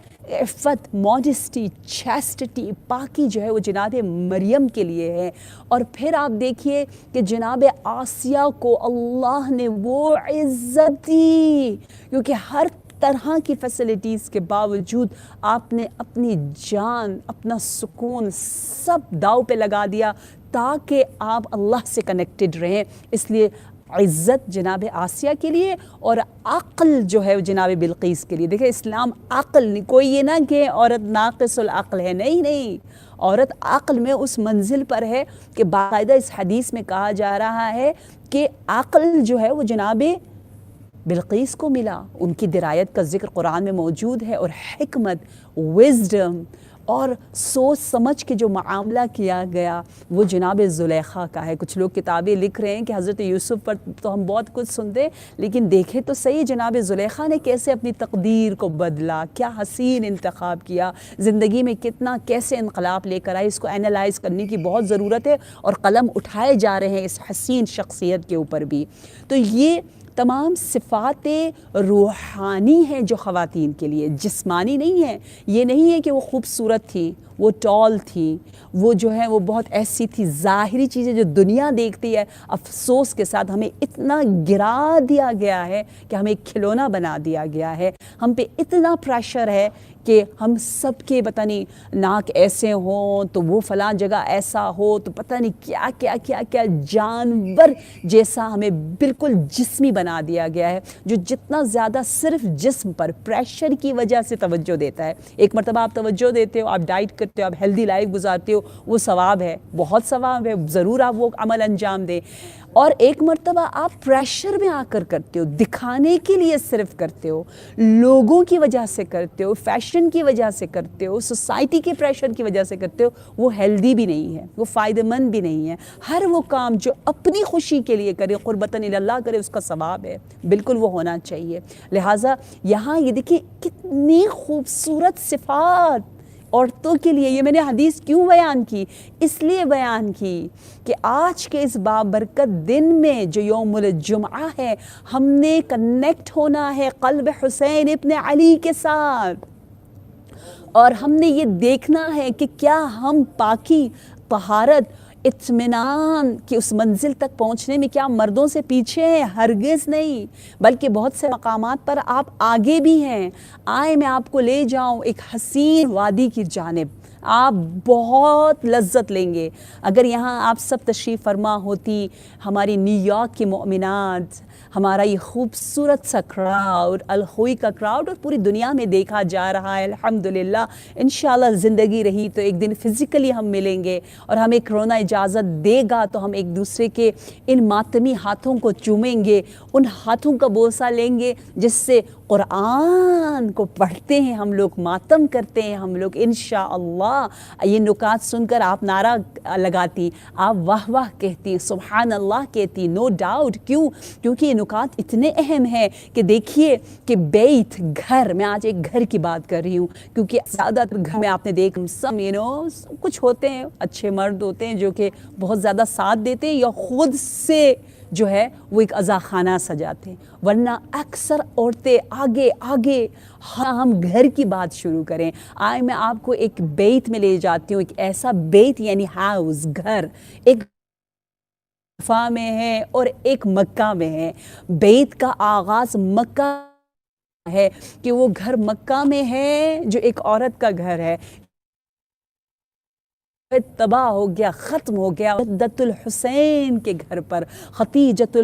عفت، ماڈسٹی، چیسٹی، پاکی جو ہے وہ جناب مریم کے لیے ہے. اور پھر آپ دیکھیے کہ جناب آسیہ کو اللہ نے وہ عزت دی کیونکہ ہر طرح کی فیسلٹیز کے باوجود آپ نے اپنی جان، اپنا سکون سب داؤ پہ لگا دیا تاکہ آپ اللہ سے کنیکٹڈ رہیں. اس لیے عزت جناب آسیہ کے لیے، اور عقل جو ہے جناب بلقیس کے لیے. دیکھیں اسلام عقل نہیں، کوئی یہ نہ کہ عورت ناقص العقل ہے، نہیں، عورت عقل میں اس منزل پر ہے کہ باقاعدہ اس حدیث میں کہا جا رہا ہے کہ عقل جو ہے وہ جناب بلقیس کو ملا. ان کی درایت کا ذکر قرآن میں موجود ہے، اور حکمت، وزڈم اور سوچ سمجھ کے جو معاملہ کیا گیا وہ جناب زلیخا کا ہے۔ کچھ لوگ کتابیں لکھ رہے ہیں کہ حضرت یوسف پر تو ہم بہت کچھ سنتے، لیکن دیکھیں تو صحیح جناب زلیخا نے کیسے اپنی تقدیر کو بدلا، کیا حسین انتخاب کیا، زندگی میں کتنا کیسے انقلاب لے کر آئے، اس کو اینالائز کرنے کی بہت ضرورت ہے، اور قلم اٹھائے جا رہے ہیں اس حسین شخصیت کے اوپر بھی۔ تو یہ تمام صفات روحانی ہیں جو خواتین کے لیے، جسمانی نہیں ہے۔ یہ نہیں ہے کہ وہ خوبصورت تھی، وہ ٹال تھی، وہ جو ہے وہ بہت ایسی تھی، ظاہری چیزیں جو دنیا دیکھتی ہے۔ افسوس کے ساتھ ہمیں اتنا گرا دیا گیا ہے کہ ہمیں کھلونا بنا دیا گیا ہے، ہم پہ اتنا پریشر ہے کہ ہم سب کے پتہ نہیں ناک ایسے ہوں تو وہ فلاں جگہ ایسا ہو، تو پتہ نہیں کیا کیا کیا کیا جانور جیسا ہمیں بالکل جسمی بنا دیا گیا ہے، جو جتنا زیادہ صرف جسم پر پریشر کی وجہ سے توجہ دیتا ہے۔ ایک مرتبہ آپ توجہ دیتے ہو، آپ ڈائٹ کرتے ہو، آپ ہیلدی لائف گزارتے ہو، وہ ثواب ہے، بہت ثواب ہے، ضرور آپ وہ عمل انجام دیں۔ اور ایک مرتبہ آپ پریشر میں آ کر کرتے ہو، دکھانے کے لیے صرف کرتے ہو، لوگوں کی وجہ سے کرتے ہو، فیشن کی وجہ سے کرتے ہو، سوسائٹی کے پریشر کی وجہ سے کرتے ہو، وہ ہیلدی بھی نہیں ہے، وہ فائدہ مند بھی نہیں ہے۔ ہر وہ کام جو اپنی خوشی کے لیے کرے، قربتاً اللہ کرے، اس کا ثواب ہے، بالکل وہ ہونا چاہیے۔ لہٰذا یہاں یہ دیکھیں کتنی خوبصورت صفات عورتوں کے لیے۔ یہ میں نے حدیث کیوں بیان کی؟ اس لیے بیان کی کہ آج کے اس بابرکت دن میں جو یوم الجمعہ ہے، ہم نے کنیکٹ ہونا ہے قلب حسین ابن علی کے ساتھ، اور ہم نے یہ دیکھنا ہے کہ کیا ہم پاکی، طہارت، اطمینان کی اس منزل تک پہنچنے میں کیا مردوں سے پیچھے ہیں؟ ہرگز نہیں، بلکہ بہت سے مقامات پر آپ آگے بھی ہیں۔ آئے میں آپ کو لے جاؤں ایک حسین وادی کی جانب، آپ بہت لذت لیں گے۔ اگر یہاں آپ سب تشریف فرما ہوتی، ہماری نیو یارک کی مومنات، ہمارا یہ خوبصورت سا کراؤڈ، الخوئی کا کراؤڈ، اور پوری دنیا میں دیکھا جا رہا ہے الحمدللہ۔ انشاءاللہ زندگی رہی تو ایک دن فزیکلی ہم ملیں گے، اور ہمیں کرونا اجازت دے گا تو ہم ایک دوسرے کے ان ماتمی ہاتھوں کو چومیں گے، ان ہاتھوں کا بوسہ لیں گے جس سے قرآن کو پڑھتے ہیں ہم لوگ، ماتم کرتے ہیں ہم لوگ انشاءاللہ۔ یہ نکات سن کر آپ نعرہ لگاتی، آپ واہ واہ کہتی، سبحان اللہ کہتی، نو ڈاؤٹ۔ کیوں؟ کیونکہ یہ نکات اتنے اہم ہیں کہ دیکھیے کہ بیت، گھر، میں آج ایک گھر کی بات کر رہی ہوں، کیونکہ زیادہ تر گھر میں آپ نے دیکھ کچھ ہوتے ہیں، اچھے مرد ہوتے ہیں جو کہ بہت زیادہ ساتھ دیتے ہیں، یا خود سے جو ہے وہ ایک عزا خانہ سجاتے ہیں، ورنہ اکثر عورتیں آگے آگے۔ ہاں ہم گھر کی بات شروع کریں، آئے میں آپ کو ایک بیت میں لے جاتی ہوں، ایک ایسا بیت یعنی ہاؤس، گھر، ایک وفا میں ہے اور ایک مکہ میں ہے۔ بیت کا آغاز مکہ ہے کہ وہ گھر مکہ میں ہے جو ایک عورت کا گھر ہے، تباہ ہو گیا، ختم ہو گیا جدت الحسین کے گھر پر، ختیجۃ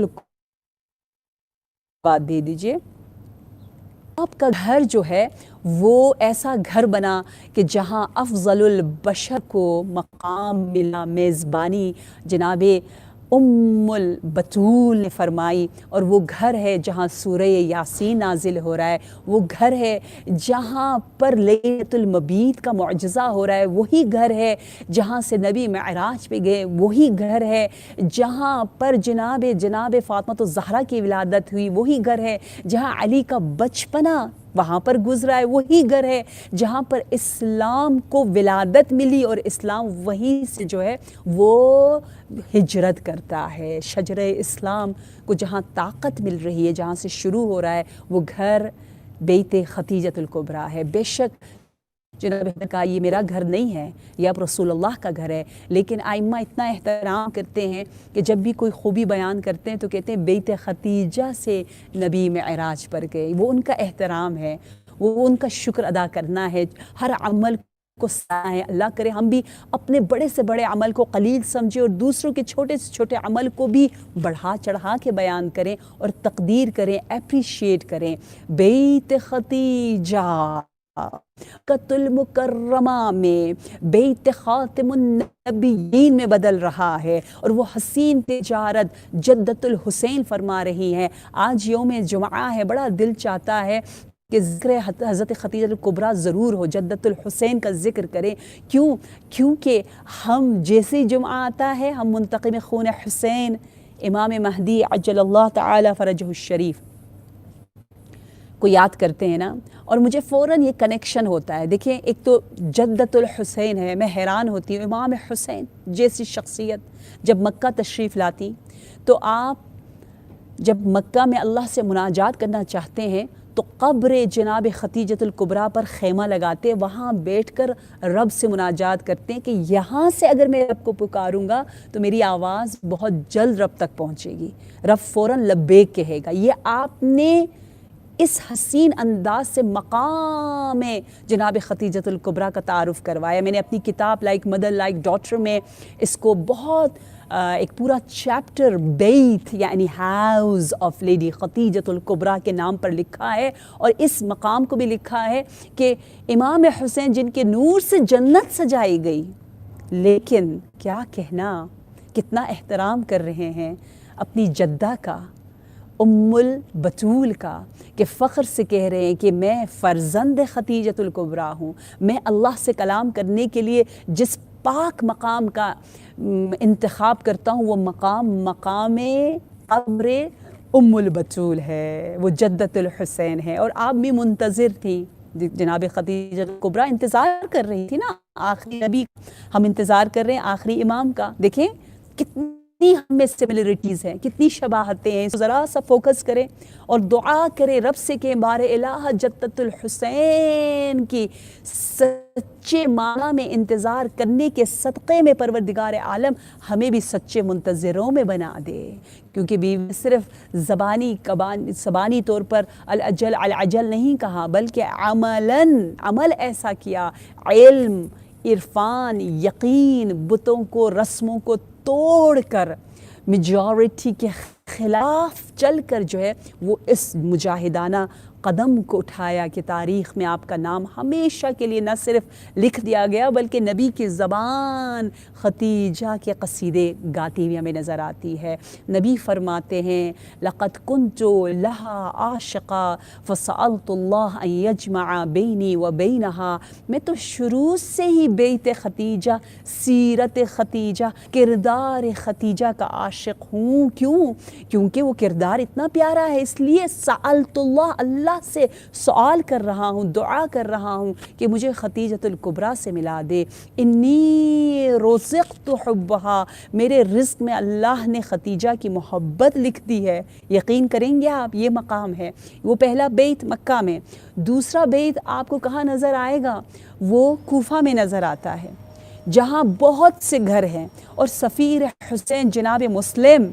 بات دے دیجئے۔ آپ کا گھر جو ہے وہ ایسا گھر بنا کہ جہاں افضل البشر کو مقام ملا، میزبانی جناب ام البتول نے فرمائی، اور وہ گھر ہے جہاں سورہ یاسین نازل ہو رہا ہے، وہ گھر ہے جہاں پر لیلۃ المبیت کا معجزہ ہو رہا ہے، وہی گھر ہے جہاں سے نبی معراج پہ گئے، وہی گھر ہے جہاں پر جناب فاطمہ الزہرا کی ولادت ہوئی، وہی گھر ہے جہاں علی کا بچپنا وہاں پر گزرا ہے، وہی گھر ہے جہاں پر اسلام کو ولادت ملی، اور اسلام وہیں سے جو ہے وہ ہجرت کرتا ہے۔ شجرہ اسلام کو جہاں طاقت مل رہی ہے، جہاں سے شروع ہو رہا ہے، وہ گھر بیت ختیجۃ الکبریٰ ہے۔ بے شک جناب نے کہا یہ میرا گھر نہیں ہے، یہ اب رسول اللہ کا گھر ہے، لیکن ائمہ اتنا احترام کرتے ہیں کہ جب بھی کوئی خوبی بیان کرتے ہیں تو کہتے ہیں بیت ختیجہ سے نبی معراج پر گئے۔ وہ ان کا احترام ہے، وہ ان کا شکر ادا کرنا ہے، ہر عمل کو سنا ہے۔ اللہ کرے ہم بھی اپنے بڑے سے بڑے عمل کو قلیل سمجھیں اور دوسروں کے چھوٹے سے چھوٹے عمل کو بھی بڑھا چڑھا کے بیان کریں اور تقدیر کریں، اپریشیٹ کریں۔ بیت ختیجہ قتل المکرمہ میں بیت خاتم النبیین میں بدل رہا ہے، اور وہ حسین تجارت جدت الحسین فرما رہی ہیں۔ آج یوم جمعہ ہے، بڑا دل چاہتا ہے کہ ذکر حضرت خدیجہ الکبریٰ ضرور ہو، جدت الحسین کا ذکر کریں. کیونکہ ہم جیسے جمعہ آتا ہے ہم منتقم خون حسین امام مہدی عجل اللہ تعالی فرجہ الشریف کو یاد کرتے ہیں نا، اور مجھے فوراً یہ کنیکشن ہوتا ہے. دیکھیں ایک تو جدت الحسین ہے، میں حیران ہوتی ہوں امام حسین جیسی شخصیت جب مکہ تشریف لاتی تو آپ جب مکہ میں اللہ سے مناجات کرنا چاہتے ہیں تو قبر جناب خدیجہ الکبریٰ پر خیمہ لگاتے، وہاں بیٹھ کر رب سے مناجات کرتے ہیں کہ یہاں سے اگر میں رب کو پکاروں گا تو میری آواز بہت جلد رب تک پہنچے گی، رب فوراً لبیک کہے گا. یہ آپ نے اس حسین انداز سے مقام جناب خدیجہ الکبریٰ کا تعارف کروایا. میں نے اپنی کتاب لائک مدر لائک ڈاٹر میں اس کو بہت ایک پورا چیپٹر بیت یعنی ہاؤس آف لیڈی خدیجہ الکبریٰ کے نام پر لکھا ہے، اور اس مقام کو بھی لکھا ہے کہ امام حسین جن کے نور سے جنت سجائی گئی، لیکن کیا کہنا، کتنا احترام کر رہے ہیں اپنی جدہ کا، ام البتول کا، کہ فخر سے کہہ رہے ہیں کہ میں فرزند خدیجہ الکبریٰ ہوں. میں اللہ سے کلام کرنے کے لیے جس پاک مقام کا انتخاب کرتا ہوں وہ مقام قبر ام البتول ہے، وہ جدت الحسین ہے. اور آپ بھی منتظر تھیں، جناب خدیجہ الکبریٰ انتظار کر رہی تھی نا آخری نبی، ہم انتظار کر رہے ہیں آخری امام کا. دیکھیں کتنی ہم میں سملرٹیز ہیں، کتنی شباہتیں ہیں. ذرا سا فوکس کریں اور دعا کریں رب سے کہ بار الہ جدت الحسین کی سچے معنی میں انتظار کرنے کے صدقے میں پروردگار عالم ہمیں بھی سچے منتظروں میں بنا دے. کیونکہ بھی صرف زبانی طور پر العجل نہیں کہا، بلکہ عمل ایسا کیا، علم، عرفان، یقین، بتوں کو، رسموں کو توڑ کر میجورٹی کے خلاف چل کر جو ہے وہ اس مجاہدانہ قدم کو اٹھایا کہ تاریخ میں آپ کا نام ہمیشہ کے لیے نہ صرف لکھ دیا گیا بلکہ نبی کی زبان خدیجہ کے قصیدے گاتی ہوئی ہمیں نظر آتی ہے. نبی فرماتے ہیں لقد كنت لها عاشقا فسألت اللہ ان یجمع بینی و بینہا. میں تو شروع سے ہی بیت خدیجہ، سیرت خدیجہ، کردار خدیجہ کا عاشق ہوں. کیونکہ وہ کردار اتنا پیارا ہے، اس لیے سألت اللہ سے سوال کر رہا ہوں، دعا کر رہا ہوں کہ مجھے خدیجہ الکبریٰ سے ملا دے. انی رزقت حبہا، میرے رزق میں اللہ نے خدیجہ کی محبت لکھ دی ہے. یقین کریں گے آپ، یہ مقام ہے. وہ پہلا بیت مکہ میں. دوسرا بیت آپ کو کہاں نظر آئے گا؟ وہ کوفہ میں نظر آتا ہے، جہاں بہت سے گھر ہیں اور سفیر حسین جناب مسلم.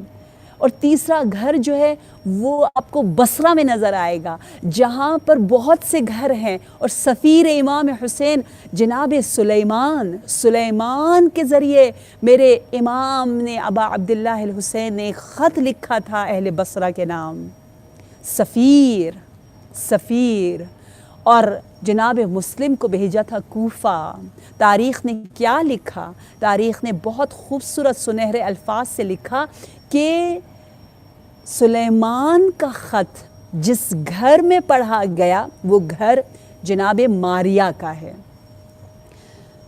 اور تیسرا گھر جو ہے وہ آپ کو بصرہ میں نظر آئے گا، جہاں پر بہت سے گھر ہیں اور سفیر امام حسین جناب سلیمان کے ذریعے میرے امام نے ابا عبداللہ الحسین نے ایک خط لکھا تھا اہل بصرہ کے نام، سفیر، اور جناب مسلم کو بھیجا تھا کوفہ. تاریخ نے کیا لکھا؟ تاریخ نے بہت خوبصورت سنہرے الفاظ سے لکھا کہ سلیمان کا خط جس گھر میں پڑھا گیا وہ گھر جناب ماریا کا ہے.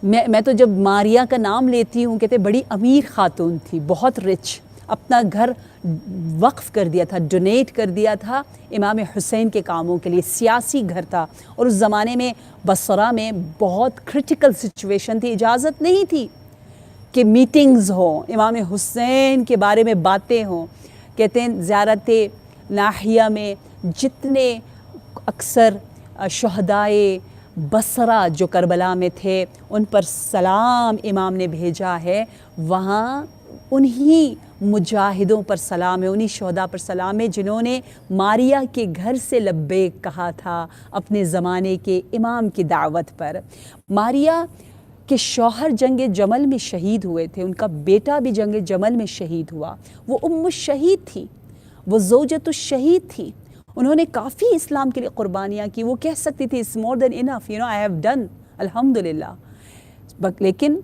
میں تو جب ماریا کا نام لیتی ہوں کہتے بڑی امیر خاتون تھی، بہت رچ، اپنا گھر وقف کر دیا تھا، ڈونیٹ کر دیا تھا امام حسین کے کاموں کے لیے. سیاسی گھر تھا اور اس زمانے میں بصرہ میں بہت کرٹیکل سچویشن تھی، اجازت نہیں تھی کہ میٹنگز ہوں، امام حسین کے بارے میں باتیں ہوں. کہتے ہیں زیارت ناحیہ میں جتنے اکثر شہدائے بصرہ جو کربلا میں تھے ان پر سلام امام نے بھیجا ہے، وہاں انہی مجاہدوں پر سلام ہے، انہی شہداء پر سلام ہے جنہوں نے ماریا کے گھر سے لبیک کہا تھا اپنے زمانے کے امام کی دعوت پر. ماریا کے شوہر جنگ جمل میں شہید ہوئے تھے، ان کا بیٹا بھی جنگ جمل میں شہید ہوا. وہ ام الشہید تھی، وہ زوجۃ الشہید تھی. انہوں نے کافی اسلام کے لیے قربانیاں کی. وہ کہہ سکتی تھی it's more than enough, I have done الحمدللہ. لیکن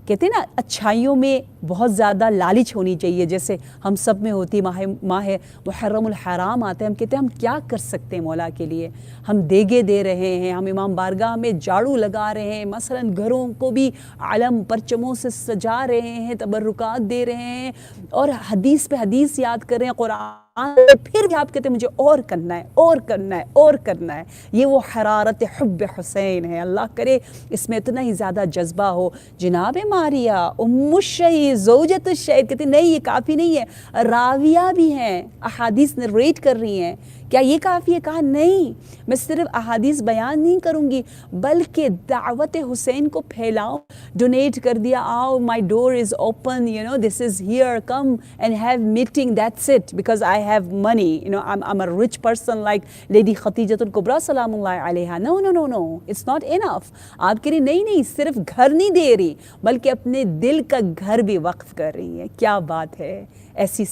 کہتے ہیں نا اچھائیوں میں بہت زیادہ لالچ ہونی چاہیے جیسے ہم سب میں ہوتی. ماہ محرم الحرام آتے ہیں، ہم کہتے ہیں ہم کیا کر سکتے ہیں مولا کے لیے. ہم دیگے دے رہے ہیں، ہم امام بارگاہ میں جھاڑو لگا رہے ہیں، مثلا گھروں کو بھی علم پرچموں سے سجا رہے ہیں، تبرکات دے رہے ہیں، اور حدیث پہ حدیث یاد کر رہے ہیں، قرآن، پھر بھی آپ کہتے ہیں مجھے اور کرنا ہے، اور کرنا ہے، اور کرنا ہے. یہ وہ حرارت حب حسین ہے. اللہ کرے اس میں اتنا ہی زیادہ جذبہ ہو. جناب ماریہ ام الشہید زوجۃ الشہید کہتے ہیں نہیں یہ کافی نہیں ہے، راویہ بھی ہیں، احادیث نریٹ کر رہی ہیں. کیا یہ کافی ہے؟ کہا نہیں، میں صرف احادیث بیان نہیں کروں گی بلکہ دعوت حسین کو پھیلاؤں. ڈونیٹ کر دیا، آؤ my door is open, you know this is here, come and have meeting, that's it, because I have money, you know I am a rich person like lady Khadija الکبریٰ سلام اللہ علیہا. نو نو نو نو، اٹس ناٹ انف. آپ کہہ رہی نہیں صرف گھر نہیں دے رہی بلکہ اپنے دل کا گھر بھی وقف کر رہی ہیں. کیا بات ہے. ایسی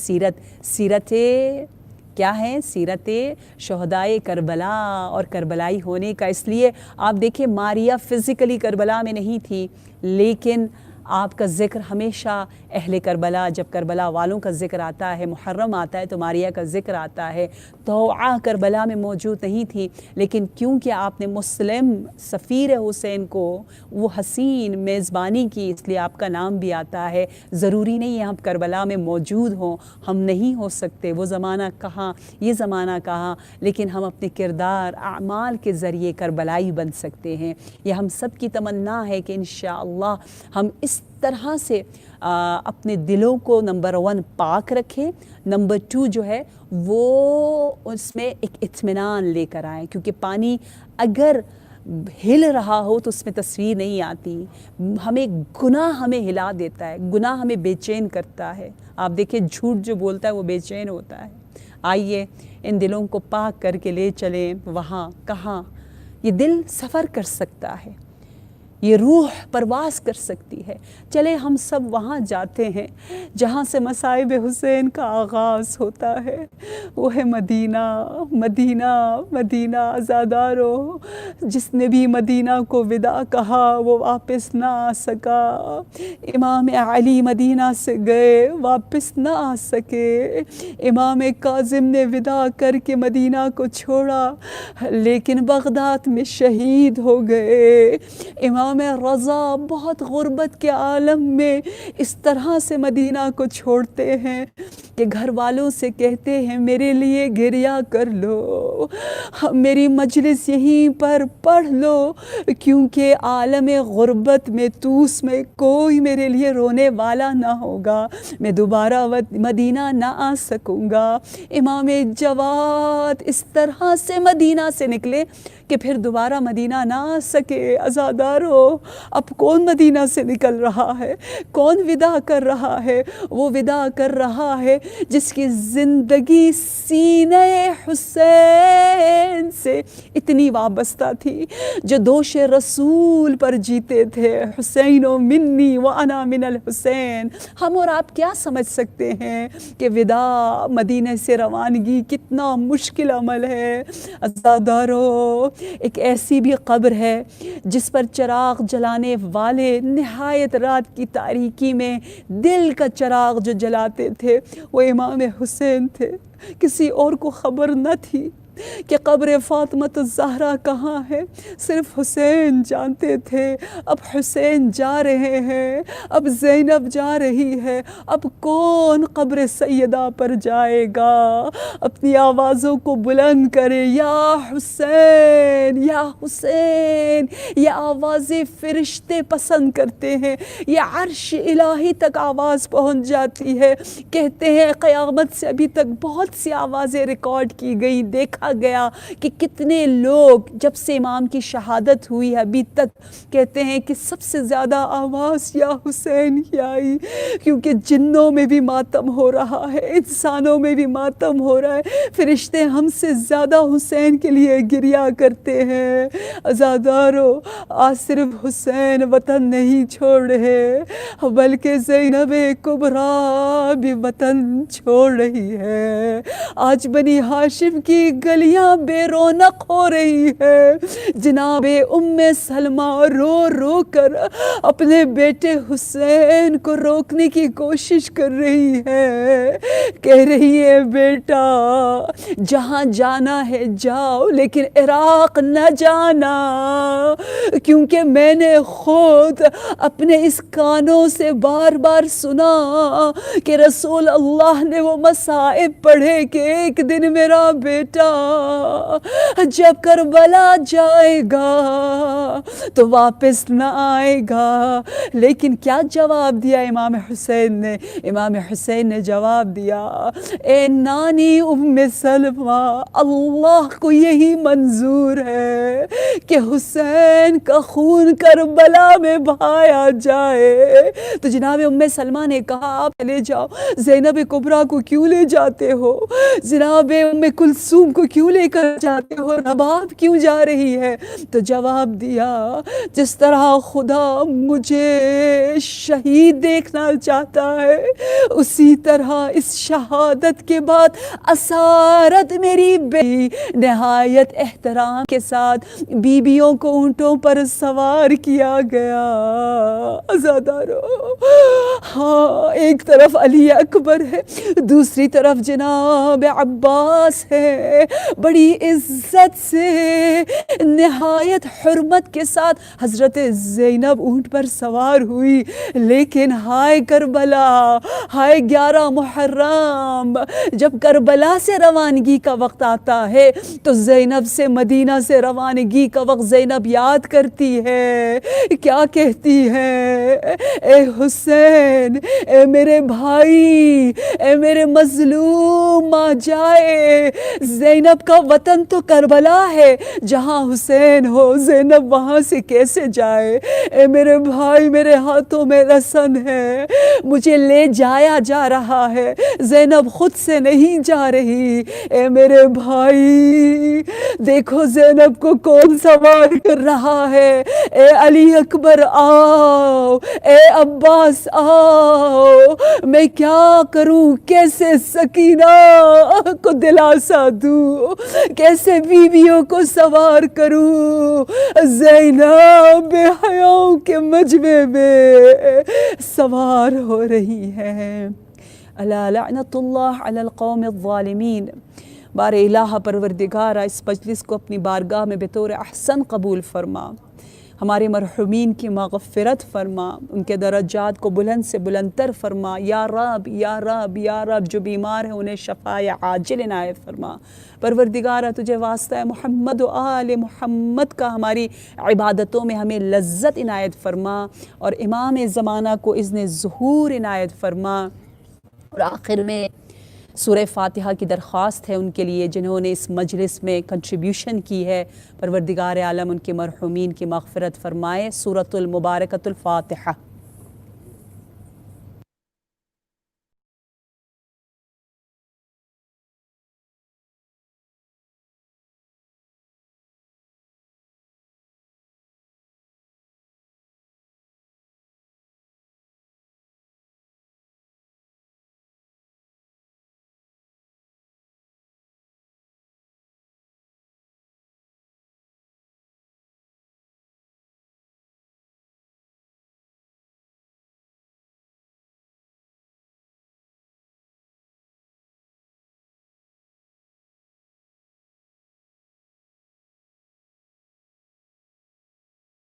سیرت کیا ہے؟ سیرت شہدائے کربلا اور کربلائی ہونے کا. اس لیے آپ دیکھیں ماریہ فزیکلی کربلا میں نہیں تھی، لیکن آپ کا ذکر ہمیشہ اہل کربلا، جب کربلا والوں کا ذکر آتا ہے، محرم آتا ہے تو ماریہ کا ذکر آتا ہے. توعہ کربلا میں موجود نہیں تھی، لیکن کیونکہ آپ نے مسلم سفیر حسین کو وہ حسین میزبانی کی، اس لیے آپ کا نام بھی آتا ہے. ضروری نہیں ہے ہم کربلا میں موجود ہوں، ہم نہیں ہو سکتے، وہ زمانہ کہاں، یہ زمانہ کہاں، لیکن ہم اپنے کردار اعمال کے ذریعے کربلائی بن سکتے ہیں. یہ ہم سب کی تمنا ہے کہ انشاءاللہ ہم اس طرح سے اپنے دلوں کو نمبر 1 پاک رکھیں، نمبر 2 جو ہے وہ اس میں ایک اطمینان لے کر آئیں. کیونکہ پانی اگر ہل رہا ہو تو اس میں تصویر نہیں آتی. ہمیں گناہ ہمیں ہلا دیتا ہے، گناہ ہمیں بے چین کرتا ہے. آپ دیکھیں جھوٹ جو بولتا ہے وہ بے چین ہوتا ہے. آئیے ان دلوں کو پاک کر کے لے چلیں وہاں. کہاں؟ یہ دل سفر کر سکتا ہے، یہ روح پرواز کر سکتی ہے. چلے ہم سب وہاں جاتے ہیں جہاں سے مصائب حسین کا آغاز ہوتا ہے. وہ ہے مدینہ. مدینہ مدینہ عزادارو، جس نے بھی مدینہ کو وداع کہا وہ واپس نہ آ سکا. امام علی مدینہ سے گئے، واپس نہ آ سکے. امام کاظم نے وداع کر کے مدینہ کو چھوڑا لیکن بغداد میں شہید ہو گئے. امام رضا بہت غربت کے عالم میں اس طرح سے مدینہ کو چھوڑتے ہیں کہ گھر والوں سے کہتے ہیں میرے لیے گریہ کر لو، میری مجلس یہیں پر پڑھ لو، کیونکہ عالم غربت میں توس میں کوئی میرے لیے رونے والا نہ ہوگا، میں دوبارہ مدینہ نہ آ سکوں گا. امام جواد اس طرح سے مدینہ سے نکلے کہ پھر دوبارہ مدینہ نہ آ سکے. عزادارو، اب کون مدینہ سے نکل رہا ہے؟ کون وداع کر رہا ہے؟ وہ وداع کر رہا ہے جس کی زندگی سینہ حسین سے اتنی وابستہ تھی، جو دوش رسول پر جیتے تھے. حسین و منی و انا من الحسین. ہم اور آپ کیا سمجھ سکتے ہیں کہ وداع مدینہ سے روانگی کتنا مشکل عمل ہے. عزادارو، ایک ایسی بھی قبر ہے جس پر چراغ جلانے والے نہایت رات کی تاریکی میں دل کا چراغ جو جلاتے تھے وہ امام حسین تھے. کسی اور کو خبر نہ تھی کہ قبر فاطمہ الزہرا کہاں ہے، صرف حسین جانتے تھے. اب حسین جا رہے ہیں، اب زینب جا رہی ہے، اب کون قبر سیدہ پر جائے گا؟ اپنی آوازوں کو بلند کرے، یا حسین یا حسین. یہ آوازیں فرشتے پسند کرتے ہیں، یہ عرش الہی تک آواز پہنچ جاتی ہے. کہتے ہیں قیامت سے ابھی تک بہت سی آوازیں ریکارڈ کی گئی، دیکھا گیا کہ کتنے لوگ جب سے امام کی شہادت ہوئی ابھی تک کہتے ہیں کہ سب سے زیادہ آواز یا حسین ہی آئی، کیونکہ جنوں میں بھی ماتم ہو رہا ہے، انسانوں میں بھی ماتم ہو رہا ہے. فرشتے ہم سے زیادہ حسین کے لیے گریہ کرتے ہیں. عزادارو، آج صرف حسین وطن نہیں چھوڑ رہے بلکہ زینب کبریٰ بھی وطن چھوڑ رہی ہے. آج بنی ہاشم کی گلیاں بے رونق ہو رہی ہے، جناب ام سلمہ رو رو کر اپنے بیٹے حسین کو روکنے کی کوشش کر رہی ہے، کہہ رہی ہے بیٹا جہاں جانا ہے جاؤ لیکن عراق نہ جانا، کیونکہ میں نے خود اپنے اس کانوں سے بار بار سنا کہ رسول اللہ نے وہ مصائب پڑھے کہ ایک دن میرا بیٹا جب کربلا جائے گا تو واپس نہ آئے گا۔ لیکن کیا جواب دیا امام حسین نے؟ امام حسین نے جواب دیا، اے نانی ام سلمہ، اللہ کو یہی منظور ہے کہ حسین کا خون کربلا میں بہایا جائے۔ تو جناب ام سلمہ نے کہا آپ لے جاؤ، زینب کبریٰ کو کیوں لے جاتے ہو؟ جناب ام کلثوم کو کیوں لے کر جاتے ہو؟ رباب کیوں جا رہی ہے؟ تو جواب دیا، جس طرح خدا مجھے شہید دیکھنا چاہتا ہے اسی طرح اس شہادت کے بعد اسارت میری بیٹی نہایت احترام کے ساتھ بیویوں کو اونٹوں پر سوار کیا گیا۔ عزادارو، ہاں ایک طرف علی اکبر ہے، دوسری طرف جناب عباس ہے، بڑی عزت سے نہایت حرمت کے ساتھ حضرت زینب اونٹ پر سوار ہوئی، لیکن ہائے کربلا، ہائے 11 محرم، جب کربلا سے روانگی کا وقت آتا ہے تو زینب سے مدینہ سے روانگی کا وقت زینب یاد کرتی ہے، کیا کہتی ہے؟ اے حسین، اے میرے بھائی، اے میرے مظلوم ماں جائے، زینب کا وطن تو کربلا ہے، جہاں حسین ہو زینب وہاں سے کیسے جائے؟ اے میرے بھائی، میرے ہاتھوں میں رسن ہے، مجھے لے جایا جا رہا ہے، زینب خود سے نہیں جا رہی۔ اے میرے بھائی دیکھو زینب کو کون سوار کر رہا ہے، اے علی اکبر آؤ، اے عباس آؤ، میں کیا کروں، کیسے سکینہ کو دلاسا دوں، کیسے بیویوں کو سوار کروں؟ زینب بے حیاؤں کے مجمع میں سوار ہو رہی ہے۔ الا لعنت اللہ علی القوم الظالمین۔ بار الہ پروردگارہ اس مجلس کو اپنی بارگاہ میں بطور احسن قبول فرما، ہمارے مرحومین کی مغفرت فرما، ان کے درجات کو بلند سے بلندتر فرما، یا رب یا رب یا رب، جو بیمار ہیں انہیں شفاء عاجل عنایت فرما۔ پروردگارہ تجھے واسطہ محمد و آل محمد کا ہماری عبادتوں میں ہمیں لذت عنایت فرما، اور امام زمانہ کو اذن ظہور عنایت فرما۔ اور آخر میں سورہ فاتحہ کی درخواست ہے ان کے لیے جنہوں نے اس مجلس میں کنٹریبیوشن کی ہے، پروردگار عالم ان کے مرحومین کی مغفرت فرمائے۔ سورۃ المبارکۃ الفاتحہ۔